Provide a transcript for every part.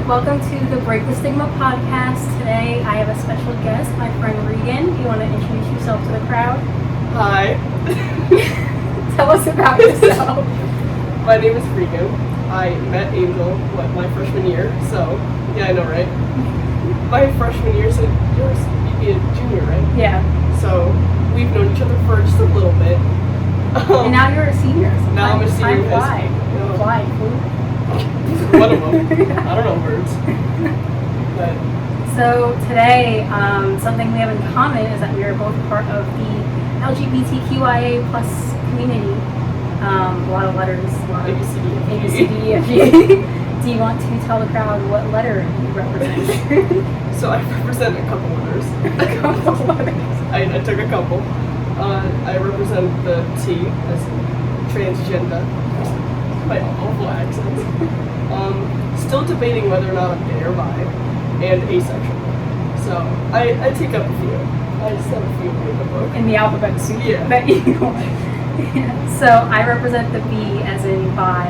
Welcome to the Break the Stigma podcast. Today I have a special guest, my friend Regan. You want to introduce yourself to the crowd? Hi. Tell us about yourself. My name is Regan. I met Angel, my freshman year, so, yeah, I know, right? My freshman year, so you'd be a junior, right? Yeah. So, we've known each other for just a little bit. And now you're a senior. So now I'm a senior. Time fly. No. Fly, food. One of them. I don't know words. But. So today, something we have in common is that we are both part of the LGBTQIA plus community. A lot of letters. A lot of ABCDEFG. Do you want to tell the crowd what letter you represent? So I represent a couple letters. A couple letters. I took a couple. I represent the T as transgender. My awful accents. Still debating whether or not I'm gay or bi, and asexual. So I take up a few. I just have a few in the book. In the alphabet soup that you want. Yeah. So I represent the B as in bi.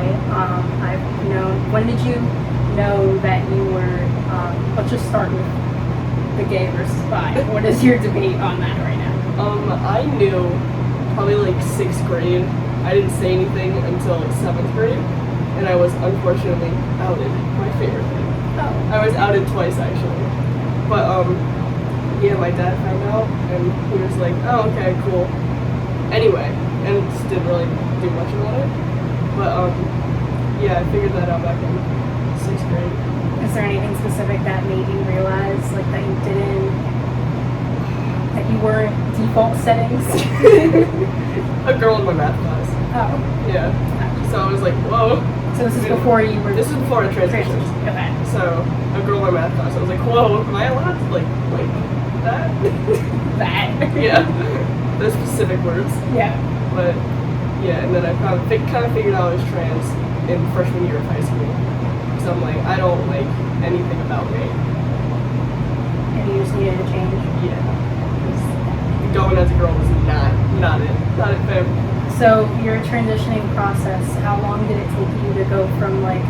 I've known. When did you know that you were? Let's just start with the gay versus bi. What is your debate on that right now? I knew probably like 6th grade. I didn't say anything until 7th grade, and I was unfortunately outed. My favorite thing. Oh. I was outed twice actually, but yeah, my dad found out, and he was like, "Oh, okay, cool." Anyway, and just didn't really do much about it. But yeah, I figured that out back in 6th grade. Is there anything specific that made you realize, like, that you didn't, that you were default settings? A girl in my math class. Oh. Yeah. So I was like, whoa. So this is before you were... This is before I transitioned. Okay. So, a girl in my math class, I was like, whoa, am I allowed to, like that? That? Yeah. The specific words. Yeah. But, yeah, and then I kind of figured out I was trans in freshman year of high school. So I'm like, I don't like anything about me. And you just needed to change? Yeah. Because going as a girl was not it. Not it, fam. So your transitioning process, how long did it take you to go from like,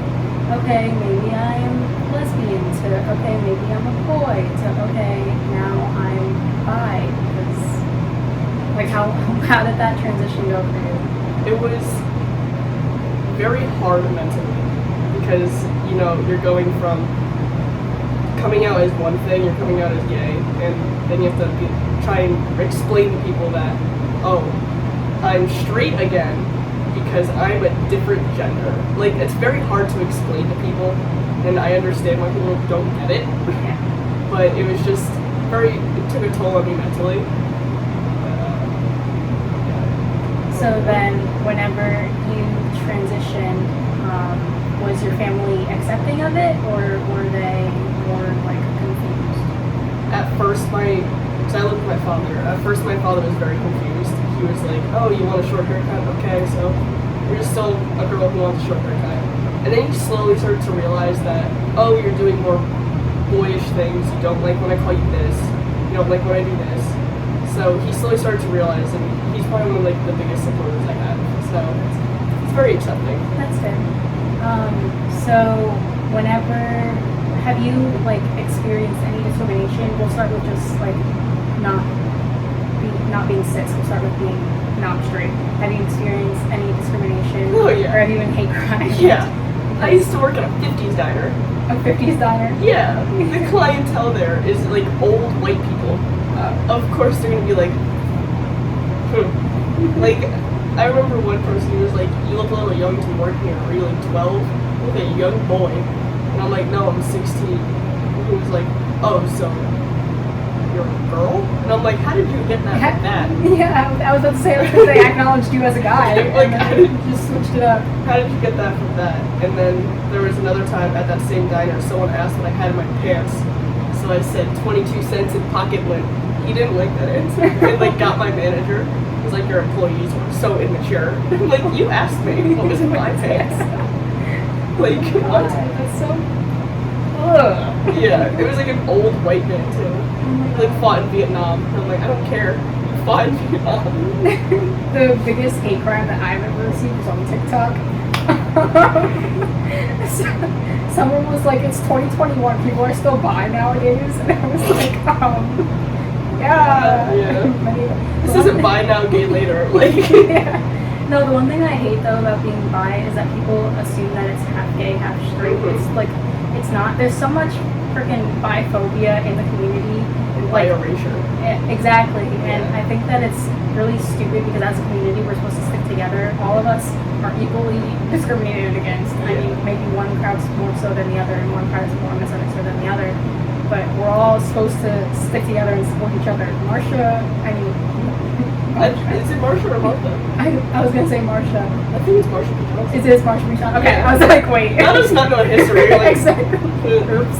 okay, maybe I'm lesbian to okay, maybe I'm a boy to okay, now I'm bi? Because like how did that transition go for you? It was very hard mentally because, you know, you're going from coming out as one thing, you're coming out as gay, and then you have to try and explain to people that, oh, I'm straight again because I'm a different gender. Like, it's very hard to explain to people, and I understand why people don't get it. Yeah. But it was just it took a toll on me mentally. So then, whenever you transitioned, was your family accepting of it, or were they more like confused? At first, because I lived with my father, at first my father was very confused. He was like, oh, you want a short haircut? Okay, so you're just still a girl who wants a short haircut. And then he slowly started to realize that, oh, you're doing more boyish things. You don't like when I call you this. You don't like when I do this. So he slowly started to realize, and he's probably one of like the biggest supporters I have. So it's very accepting. That's fair. So whenever, have you like experienced any discrimination? We'll start with just like not being cis. We'll start with being not straight. Have you experienced any discrimination? Oh yeah. Or have you been hate crime? Yeah. I used to work at a 50s diner. A 50s diner? Yeah. The clientele there is like old white people. Of course they're gonna be like, Like, I remember one person who was like, you look a little young to work here. Are you like 12? Look at a young boy. And I'm like, no, I'm 16. And he was like, oh, so you're a girl? And I'm like, how did you get that from that? Yeah, I was about to say, because they acknowledged you as a guy. Like, how did you just switched it up? How did you get that from that? And then there was another time at that same diner, someone asked what I had in my pants. So I said 22 cents in pocket lint. He didn't like that answer. And like got my manager. He was like, your employees were so immature. Like, you asked me what was in my pants. Like, what? That's so... Yeah, it was like an old white man too. He like fought in Vietnam. And I'm like, I don't care. You fought in Vietnam. The biggest hate crime that I've ever received was on TikTok. Someone was like, it's 2021, people are still bi nowadays, and I was like, yeah. This isn't bi now, gay later. Like, yeah. No, the one thing I hate though about being bi is that people assume that it's half gay, half straight. Mhm. It's like, it's not. There's so much freaking biphobia in the community. bi erasure. Exactly, and Yeah. I think that it's really stupid because as a community we're supposed to stick together. All of us are equally discriminated against. I Yeah. mean, maybe one crowd's more so than the other, and one crowd is more misunderstood than the other. But we're all supposed to stick together and support each other. Marsha, I mean, Is it Marsha or Martha? I was gonna say Marsha. I think it's Marsha Johnson. Is it Marsha Michon? Okay, Yeah. I was like, wait. That does not know history. Like, Exactly. Oops.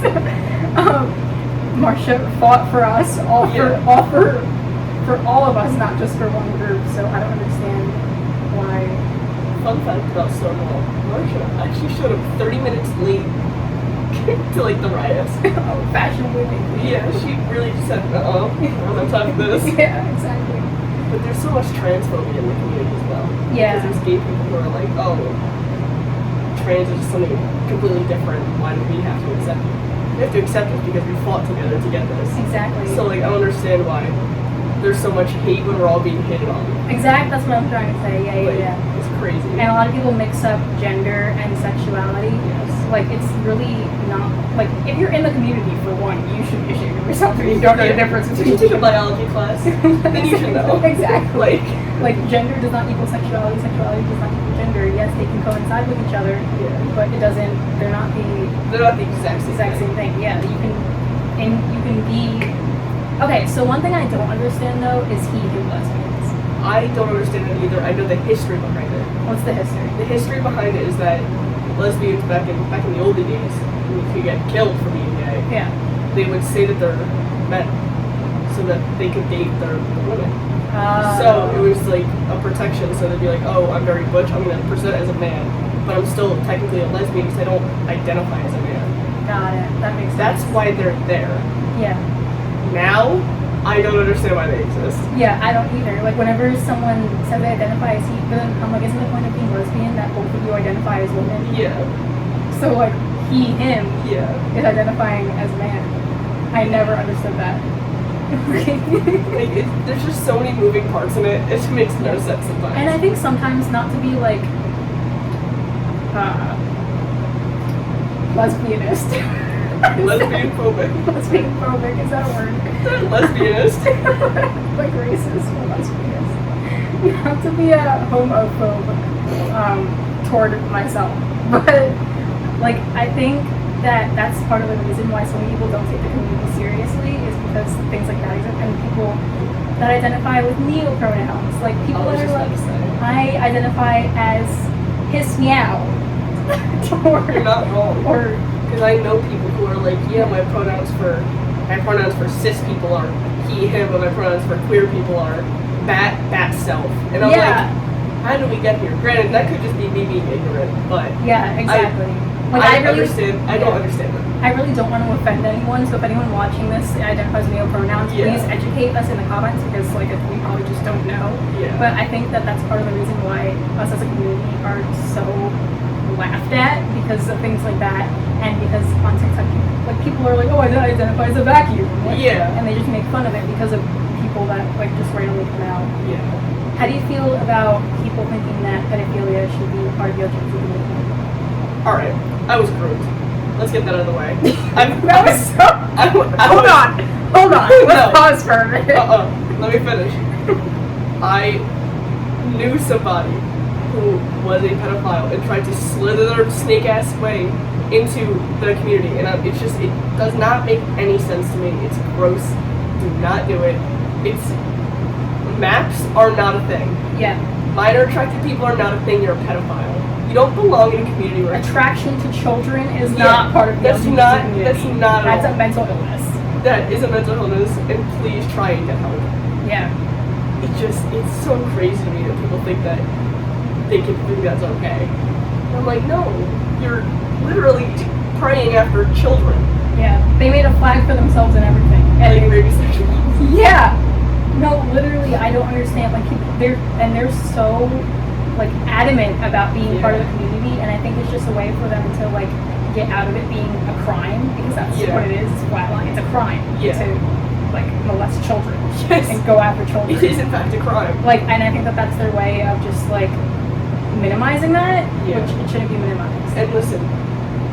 Marsha fought for us, all for all of us, not just for one group. So I don't understand why. Fun fact about Stonewall: Marsha actually showed up 30 minutes late to like the riots. Fashion women. Yeah, she really just said, I don't have time for this. Yeah, exactly. But there's so much transphobia in the community as well. Yeah. Because there's gay people who are like, oh, trans is just something completely different. Why do we have to accept it? We have to accept it because we fought together to get this. Exactly. So like, I don't understand why there's so much hate when we're all being hated on. Exactly. That's what I'm trying to say. Yeah, Like, yeah. it's crazy. And a lot of people mix up gender and sexuality. Yes. Like, it's really not, like, if you're in the community, for one, you should be ashamed of yourself if you don't know the difference If between you take a biology class, then you should know. Exactly. Like, Gender does not equal sexuality, sexuality does not equal gender. Yes, they can coincide with each other, yeah. but it doesn't, they're not the They're not the exact same thing. Yeah, you can be, okay, so one thing I don't understand, though, is he who lesbians. I don't understand it either. I know the history behind it. What's the history? The history behind it is that lesbians back in the olden days, when you could get killed for being gay, Yeah. they would say that they're men, so that they could date their women. So it was like a protection. So they'd be like, oh, I'm very butch. I'm gonna present as a man, but I'm still technically a lesbian because I don't identify as a man. Got it. That makes sense. That's why they're there. Yeah. Now, I don't understand why they exist. Yeah, I don't either. Like, whenever someone says they identify as he, then I'm like, isn't the point of being lesbian that both of you identify as women? Yeah. So, like, he, him Yeah. is identifying as man. I never understood that. Like, there's just so many moving parts in it. It just makes no sense sometimes. And I think sometimes not to be, like, lesbianist. Lesbian phobic. Lesbian phobic, is that a word? Lesbianist. Like racist or lesbianist. You have to be a homophobe toward myself. But, like, I think that that's part of the reason why so many people don't take the community seriously is because things like that exist, and people that identify with neo-pronouns. Like, people I was that just are about like, to say. I identify as his meow. You're not wrong. Or Because I know people who are like, yeah, my pronouns for cis people are he, him, but my pronouns for queer people are bat self. And I'm yeah. like, how did we get here? Granted, that could just be me being ignorant, but Yeah, exactly. I understand. I don't understand that. I really don't want to offend anyone, so if anyone watching this identifies neo-pronouns, Yeah. please educate us in the comments because, like, we probably just don't know. Yeah. But I think that that's part of the reason why us as a community are so laughed at because of things like that, and because on TikTok, like, people are like, oh, I identify as a vacuum. Like, Yeah. And they just make fun of it because of people that, like, just randomly come out. Yeah. How do you feel about people thinking that pedophilia should be part of the LGBT community? Alright, I was groomed. Let's get that out of the way. That was so... Hold on. Let's No. pause for a minute. Let me finish. I knew somebody who was a pedophile and tried to slither their snake-ass way into the community, and it does not make any sense to me. It's gross. Do not do it. Maps are not a thing. Yeah. Minor attracted people are not a thing. You're a pedophile. You don't belong in a community where Attraction to children is Yeah, not part of the that's LGBT not- community. that's not at That's all. a mental illness. that is a mental illness, and please try and get help. Yeah. It's so crazy to me that people think that they can think that's okay. And I'm like, no, you're literally praying after children. Yeah. They made a flag for themselves and everything. Like And baby sexual. yeah. No, literally, I don't understand. Like, people, they're so like adamant about being part of the community, and I think it's just a way for them to like get out of it being a crime, because that's what it is. It's flatline. It's a crime to like molest children and go after children. It is in fact a crime. Like, and I think that that's their way of just like minimizing that, which it shouldn't be minimized. And listen,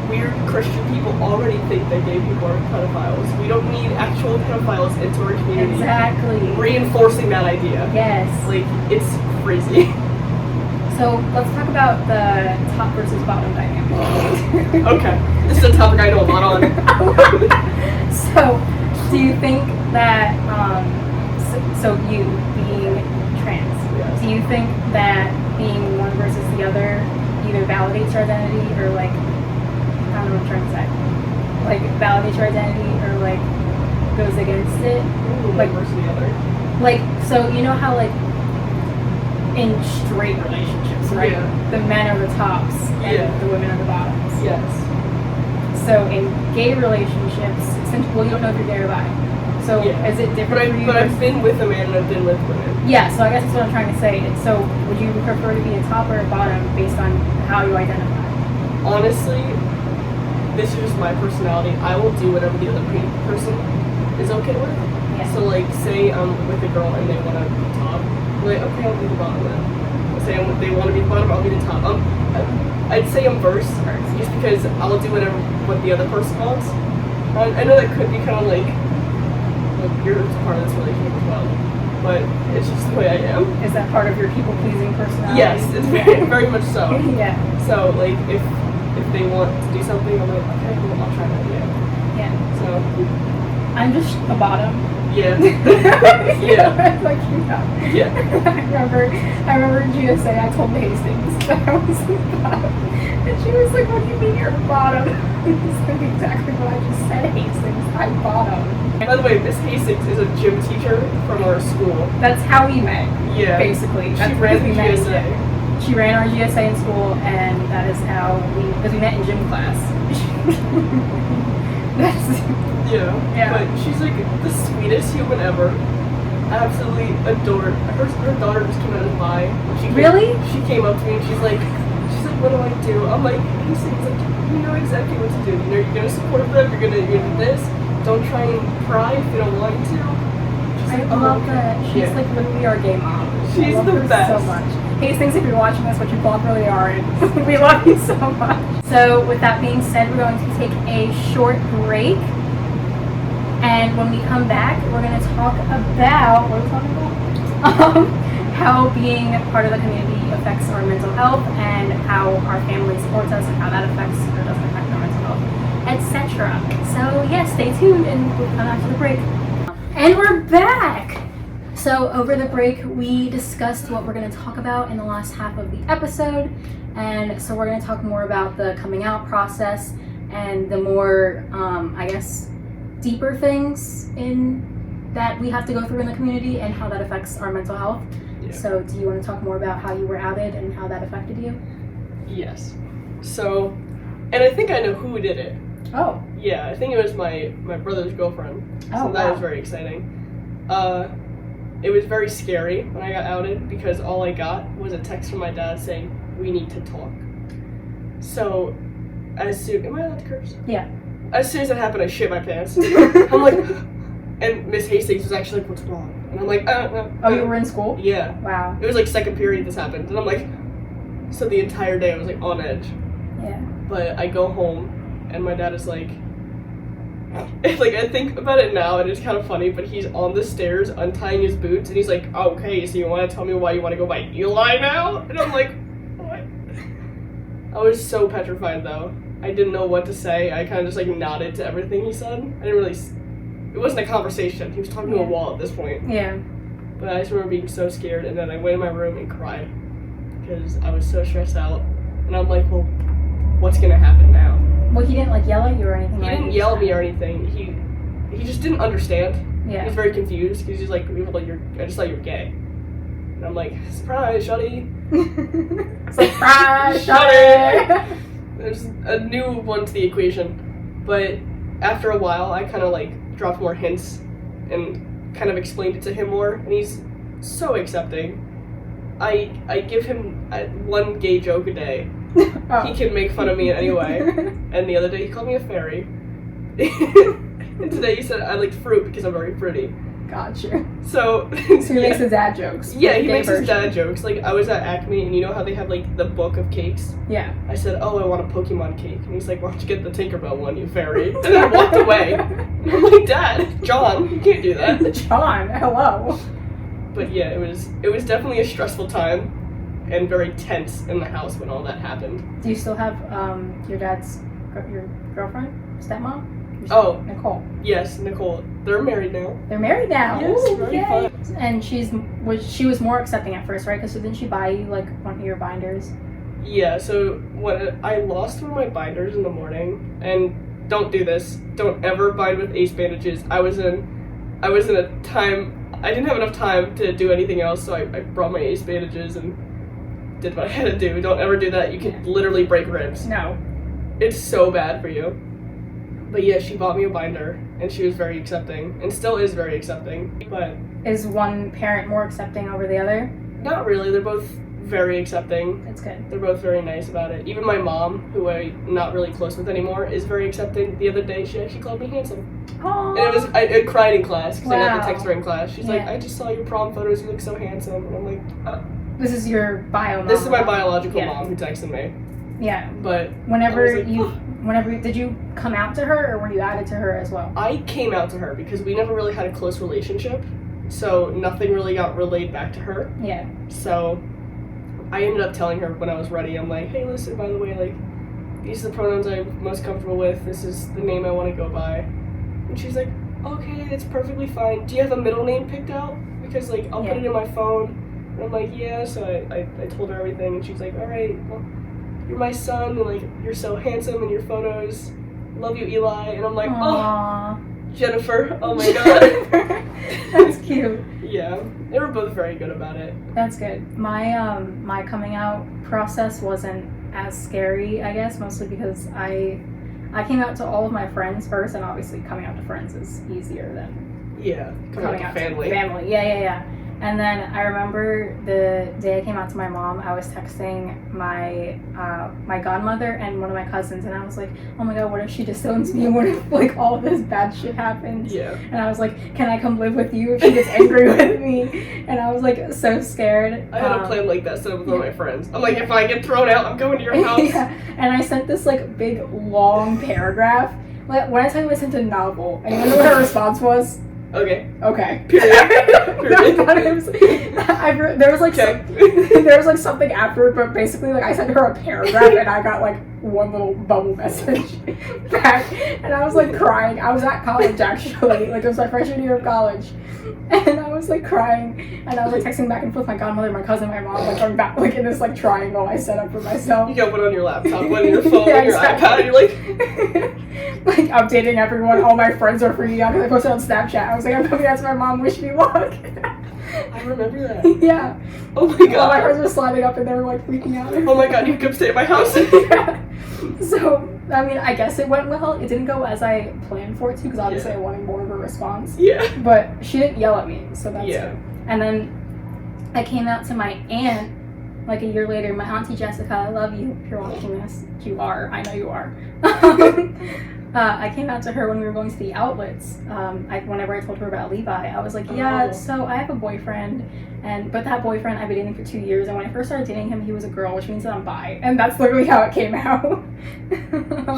weird Christian people already think that gay people are pedophiles. We don't need actual pedophiles into our community. Exactly. Reinforcing that idea. Yes. Like, it's crazy. So let's talk about the top versus bottom dynamic. Okay. This is a topic I know a lot on. So, do you think that, so you being trans, do you think that being one versus the other either validates your identity or like, I don't know what I'm trying to say, like validates your identity or like goes against it? Ooh, like versus the other? Like, so you know how like in straight relationships, right? The men are the tops and the women are the bottoms. Yes. So in gay relationships, well, you don't know if you're gay or bi. So is it different for you? But I've been with a man and I've been with women. Yeah, so I guess that's what I'm trying to say. So would you prefer to be a top or a bottom based on how you identify? Honestly, this is just my personality. I will do whatever the other person is okay with. Yeah. So like, say I'm with a girl and they want to be top. I'm like, okay, I'll be the bottom then. Say they want to be the bottom, I'll be the top. I'd say I'm first, just because I'll do whatever what the other person wants. I know that could be kind of like you're part of this relationship as well, but it's just the way I am. Is that part of your people-pleasing personality? Yes, it's very, very much so. Yeah. So like if they want to do something, I'm like, okay, well, I'll try that. Yeah. So I'm just a bottom. Yeah. Yeah. Like, you know. Yeah. I remember in GSA I told Hastings that I was the bottom. And she was like, what do you mean you're the bottom? It's like exactly what I just said, Hastings. I'm bottom. By the way, Miss Hastings is a gym teacher from our school. That's how we met. Yeah. Basically. That's she ran the met. GSA. She ran our GSA in school, and that is how because we met in gym class. Yeah. But she's like the sweetest human ever. I absolutely adored her daughter just came out as bi. Really? She came up to me and she's like, what do I do? I'm like, you know exactly what to do. You know, you're gonna support them, you're gonna do this. Don't try and pry if you don't want to. I love that. She's like literally our gay mom. She's the best. So much. Hastings, if you're watching this, which you both really are, and we love you so much. So with that being said, we're going to take a short break. And when we come back, we're going to talk about, what are we talking about? How being part of the community affects our mental health and how our family supports us and how that affects or doesn't affect our mental health, etc. So yeah, stay tuned and we'll come after the break. And we're back! So over the break, we discussed what we're going to talk about in the last half of the episode. And so we're going to talk more about the coming out process and the more, I guess, deeper things in that we have to go through in the community and how that affects our mental health. Yeah. So do you want to talk more about how you were outed and how that affected you? Yes. So, and I think I know who did it. Oh. Yeah, I think it was my brother's girlfriend. So that was very exciting. It was very scary when I got outed because all I got was a text from my dad saying, we need to talk. So, as soon, am I allowed to curse? Yeah. As soon as that happened, I shit my pants. I'm like, and Miss Hastings was actually like, what's wrong? And I'm like, Oh, you were in school? Yeah. Wow. It was like second period this happened. And I'm like, so the entire day I was like on edge. Yeah. But I go home and my dad is like, like I think about it now and it's kind of funny, but he's on the stairs untying his boots and he's like, okay, so you want to tell me why you want to go by Eli now? And I'm like, what? I was so petrified though. I didn't know what to say. I kind of just like nodded to everything he said. I didn't really, it wasn't a conversation. He was talking to a wall at this point. Yeah. But I just remember being so scared and then I went in my room and cried because I was so stressed out. And I'm like, well, what's going to happen now? Well, he didn't like yell at you or anything, He right? didn't yell at me or anything. He just didn't understand. Yeah. He was very confused because he's like, I just thought you were gay. And I'm like, surprise, Shuddy. Surprise, Shuddy. There's a new one to the equation. But after a while, I kind of like dropped more hints and kind of explained it to him more. And he's so accepting. I give him one gay joke a day. Oh. He can make fun of me in any way. And the other day he called me a fairy. And today he said I liked fruit because I'm very fruity. Gotcha. So he makes his dad jokes. Yeah, he Gay makes his version. dad jokes. Like, I was at Acme, and you know how they have, like, the book of cakes? Yeah. I said, oh, I want a Pokemon cake. And he's like, why don't you get the Tinkerbell one, you fairy? And I walked away. And I'm like, Dad, John, you can't do that. John, hello. But yeah, it was definitely a stressful time and very tense in the house when all that happened. Do you still have your girlfriend, stepmom? Oh, Nicole. Yes, Nicole. They're married now. They're married now. Yes, Ooh, very yay. fun. And she was more accepting at first, right? Because didn't she buy you like one of your binders? Yeah, so when I lost one of my binders in the morning, and don't do this. Don't ever bind with ace bandages. I was in a time, I didn't have enough time to do anything else, so I brought my ace bandages and did what I had to do. Don't ever do that. You can literally break ribs. No. It's so bad for you. But yeah, she bought me a binder, and she was very accepting, and still is very accepting. But Is one parent more accepting over the other? not really. They're both very accepting. That's good. They're both very nice about it. Even my mom, who I'm not really close with anymore, is very accepting. The other day, she actually called me handsome. Aww. And I cried in class, because I got Wow. the text her in class. She's like, Yeah. I just saw your prom photos, you look so handsome. And I'm like, This is your bio mom. this is my biological Yeah. mom who texted me. Yeah. But Whenever I was like, did you come out to her or were you added to her as well? I came out to her because we never really had a close relationship, so nothing really got relayed back to her. Yeah. So I ended up telling her when I was ready, I'm like, hey, listen, by the way, like, these are the pronouns I'm most comfortable with, this is the name I want to go by. And she's like, okay, it's perfectly fine. Do you have a middle name picked out? Because, like, I'll put it in my phone. And I'm like, yeah, so I told her everything, and she's like, alright, well, you're my son, and, like, you're so handsome in your photos. Love you, Eli. And I'm like, Aww. oh, Jennifer, oh my god. That's cute. Yeah, they were both very good about it. That's good. My coming out process wasn't as scary, I guess, mostly because I came out to all of my friends first, and obviously coming out to friends is easier than Yeah, coming out to family. Family, yeah. And then I remember the day I came out to my mom, I was texting my my godmother and one of my cousins, and I was like, oh my god, what if she disowns me? What if like all of this bad shit happens? Yeah. And I was like, can I come live with you if she gets angry with me? And I was like so scared. I had a plan like that set up with one of my friends. I'm like, if I get thrown out, I'm going to your house. Yeah. And I sent this like big long paragraph. Like, when I tell you I sent a novel, and you know what her response was? Okay. Okay. Period. I thought it was, there was like there was like something after, but basically like I sent her a paragraph and I got like one little bubble message back, and I was like crying. I was at college actually, like it was my freshman year of college, and I was like crying, and I was like texting back and forth with my godmother, my cousin, my mom, like going back like in this like triangle I set up for myself. You got one on your laptop, one on your phone, Yeah, on your exactly. iPad, and you're like like updating everyone. All my friends are freaking out because I posted on Snapchat. I was like, I'm coming out to my mom, wish me luck. I remember that. Yeah. Oh my All my god. friends were sliding up and they were like freaking out. Oh my god, you can come stay at my house. Yeah. So, I mean, I guess it went well. It didn't go as I planned for it to, because obviously I wanted more of a response. Yeah. But she didn't yell at me, so that's Yeah. good. And then I came out to my aunt like a year later. My auntie Jessica, I love you if you're watching this. You are. I know you are. I came out to her when we were going to the outlets. Whenever I told her about Levi, I was like, yeah, so I have a boyfriend, but that boyfriend I've been dating for 2 years, and when I first started dating him, he was a girl, which means that I'm bi, and that's literally how it came out.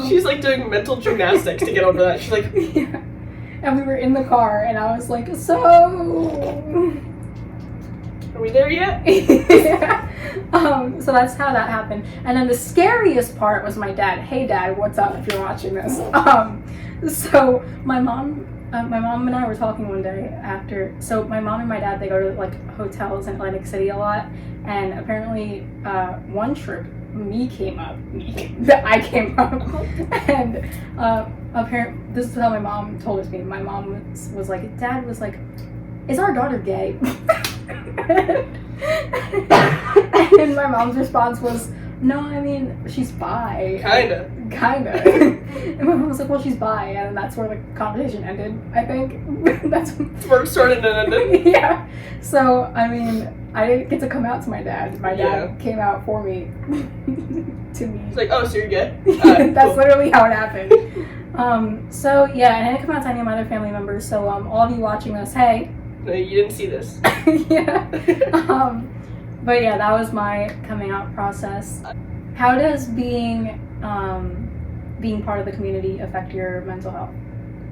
She's like doing mental gymnastics to get over that. She's like, yeah. And we were in the car, and I was like, so... are we there yet? Yeah. So that's how that happened. And then the scariest part was my dad. Hey dad, what's up if you're watching this? So my mom and I were talking one day after. So my mom and my dad, they go to like hotels in Atlantic City a lot. And apparently one trip, I came up. And apparently, this is how my mom told us. My mom was like, Dad was like, is our daughter gay? And my mom's response was, no, I mean, she's bi. Kinda. And my mom was like, well, she's bi, and that's where the conversation ended, I think. That's Work started and ended. yeah. So, I mean, I didn't get to come out to my dad. My dad came out for me to me. It's like, oh, so you're gay? That's cool. literally how it happened. So yeah, and I didn't come out to any of my other family members. So all of you watching this, hey. No, you didn't see this. Yeah. But yeah, that was my coming out process. How does being part of the community affect your mental health?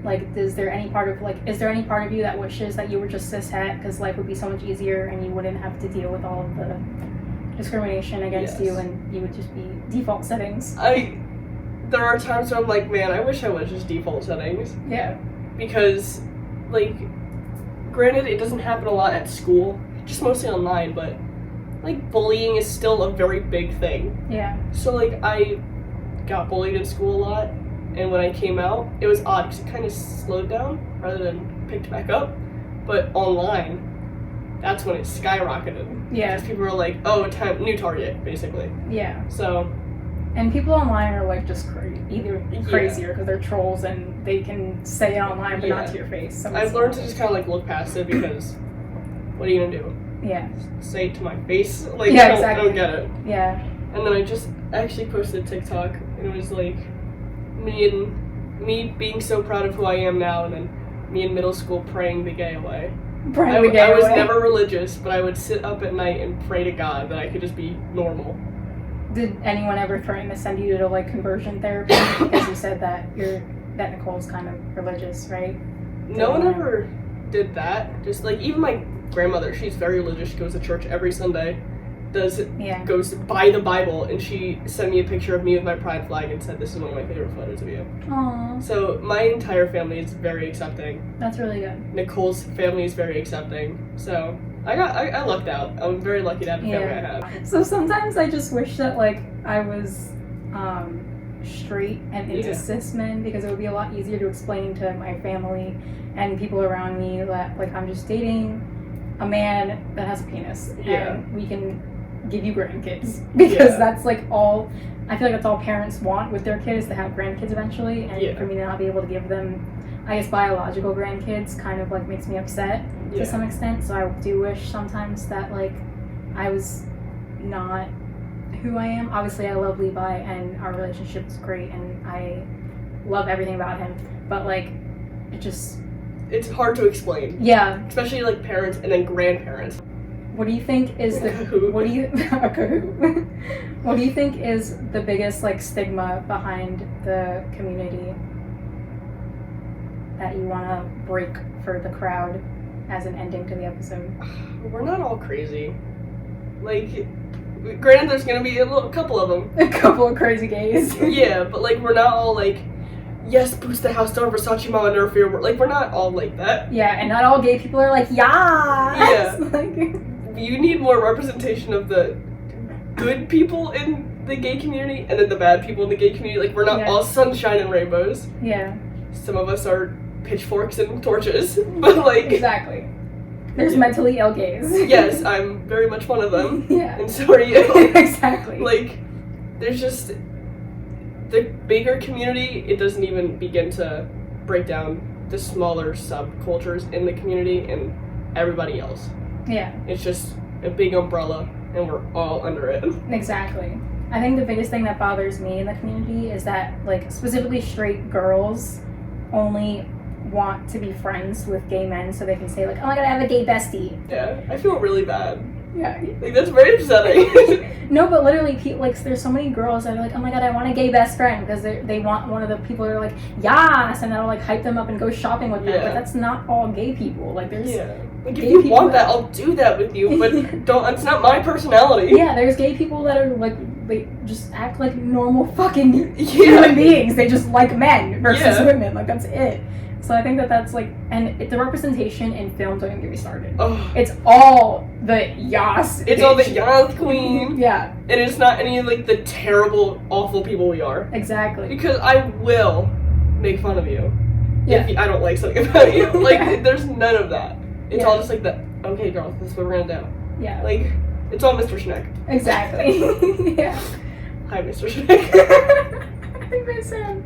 Like, is there any part of you that wishes that you were just cis-het because life would be so much easier and you wouldn't have to deal with all of the discrimination against you and you would just be default settings? There are times where I'm like, man, I wish I was just default settings. Yeah. Because, like, granted, it doesn't happen a lot at school, just mostly online, but, like, bullying is still a very big thing. Yeah. So, like, I got bullied in school a lot, and when I came out, it was odd because it kind of slowed down rather than picked back up. But online, that's when it skyrocketed. Yeah. Because people were like, oh, new target, basically. Yeah. So. And people online are like just crazier because they're trolls and they can say it online but not to your face. So I've learned to just kind of like look past it because what are you gonna do? Yeah. Say it to my face? Like, yeah, exactly. I don't get it. Yeah. And then I just actually posted a TikTok and it was like me being so proud of who I am now, and then me in middle school praying the gay away. I was never religious, but I would sit up at night and pray to God that I could just be normal. Did anyone ever threaten to send you to like conversion therapy because you said that Nicole's kind of religious, right? No one ever did that. Just like even my grandmother, she's very religious. She goes to church every Sunday. Goes to buy the Bible, and she sent me a picture of me with my pride flag and said, "This is one of my favorite photos of you." Aww. So my entire family is very accepting. That's really good. Nicole's family is very accepting. So I lucked out. I'm very lucky to have the family I have. So sometimes I just wish that like I was straight and into cis men, because it would be a lot easier to explain to my family and people around me that like I'm just dating a man that has a penis and we can give you grandkids, because that's like all I feel like that's all parents want with their kids, to have grandkids eventually, and for me to not be able to give them, I guess, biological grandkids kind of like makes me upset to some extent. So I do wish sometimes that like I was not who I am. Obviously I love Levi and our relationship is great and I love everything about him, but like it's hard to explain. Yeah. Especially like parents and then grandparents. What do you think is what do you think is the biggest like stigma behind the community that you want to break for the crowd as an ending to the episode? We're not all crazy. Like, granted, there's gonna be a couple of them. A couple of crazy gays. Yeah, but like we're not all like, yes, boost the house down, Versace Mama Nerfier. Like, we're not all like that. Yeah, and not all gay people are like, yeah. Like, you need more representation of the good people in the gay community and then the bad people in the gay community. Like, we're not all sunshine and rainbows. Yeah. Some of us are pitchforks and torches, but like... Exactly. There's mentally ill gays. Yes, I'm very much one of them. Yeah. And so are you. Exactly. Like, there's just... The bigger community, it doesn't even begin to break down the smaller subcultures in the community and everybody else. Yeah. It's just a big umbrella, and we're all under it. Exactly. I think the biggest thing that bothers me in the community is that, like, specifically straight girls only want to be friends with gay men so they can say, like, oh my god, I have a gay bestie. Yeah, I feel really bad. Yeah. Like, that's very upsetting. No, but literally, like, there's so many girls that are like, oh my god, I want a gay best friend, because they want one of the people that are like, yes, and that'll, like, hype them up and go shopping with them, but that's not all gay people. Like, there's... Yeah. Like, if you want that, I'll do that with you, but it's not my personality. Yeah, there's gay people that are, like, they just act like normal fucking human beings. They just like men versus women. Like, that's it. So I think that's, like, and the representation in film, don't even get me started. Oh. It's all the yas. It's all the yas queen. Yeah. And it's not any of, like, the terrible, awful people we are. Exactly. Because I will make fun of you if I don't like something about you. Like, there's none of that. It's all just like the, okay, girl, this is what we're gonna do. Yeah. Like, it's all Mr. Schneck. Exactly. Yeah. Hi, Mr. Schneck. I miss him.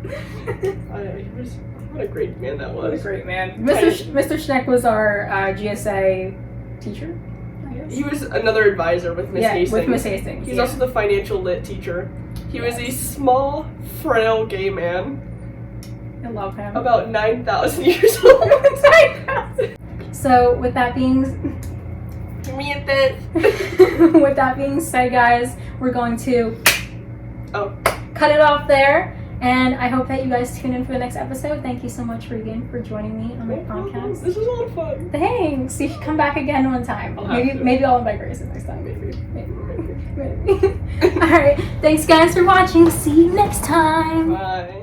What a great man that was. What a great man. Mr. Schneck was our GSA teacher, I Yes. He was another advisor with Miss Hastings. With Miss Hastings. He's also the financial lit teacher. He was a small, frail gay man. I love him. About 9,000 years old. So with that being with that being said, guys, we're going to cut it off there. And I hope that you guys tune in for the next episode. Thank you so much, Regan, for joining me on my podcast. This was a lot of fun. Thanks. You should come back again one time. Maybe I'll invite Grayson next time. Maybe. All right. Thanks, guys, for watching. See you next time. Bye.